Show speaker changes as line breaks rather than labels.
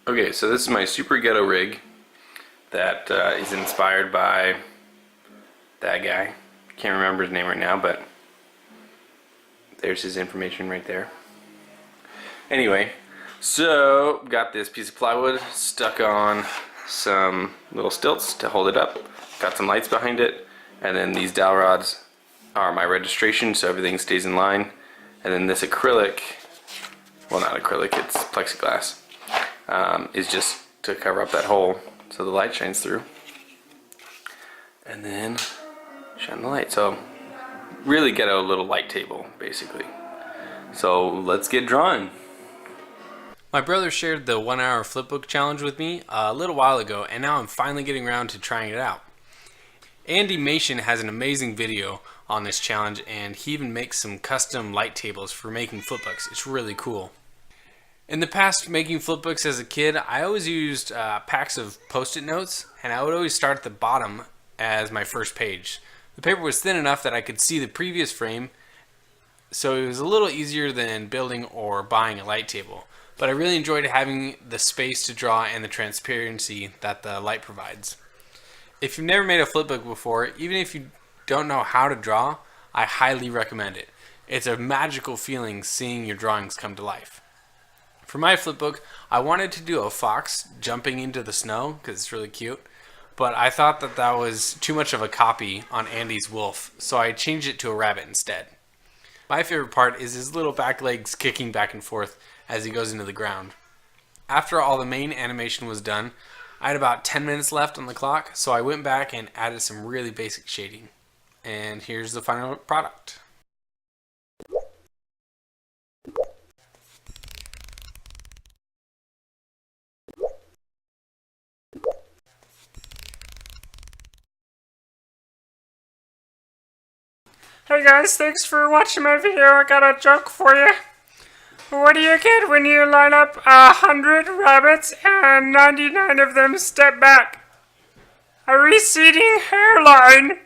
Okay, so this is my super ghetto rig that is inspired by that guy. Can't remember his name right now, but there's his information right there. Anyway, so got this piece of plywood stuck on some little stilts to hold it up. Got some lights behind it, and then these dowel rods are my registration, so everything stays in line. And then this acrylic, well, not acrylic, it's plexiglass, is just to cover up that hole so the light shines through. And then shine the light. So really get a little light table, basically. So let's get drawing. My brother shared the 1 hour flipbook challenge with me a little while ago, and now I'm finally getting around to trying it out. Andymation has an amazing video on this challenge, and he even makes some custom light tables for making flipbooks. It's really cool. In the past, making flipbooks as a kid, I always used packs of post-it notes, and I would always start at the bottom as my first page. The paper was thin enough that I could see the previous frame, so it was a little easier than building or buying a light table. But I really enjoyed having the space to draw and the transparency that the light provides. If you've never made a flipbook before, even if you don't know how to draw, I highly recommend it. It's a magical feeling seeing your drawings come to life. For my flipbook, I wanted to do a fox jumping into the snow because it's really cute, but I thought that that was too much of a copy on Andy's wolf, so I changed it to a rabbit instead. My favorite part is his little back legs kicking back and forth as he goes into the ground. After all the main animation was done, I had about 10 minutes left on the clock, so I went back and added some really basic shading. And here's the final product.
Hey guys, thanks for watching my video. I got a joke for you. What do you get when you line up 100 rabbits and 99 of them step back? A receding hairline.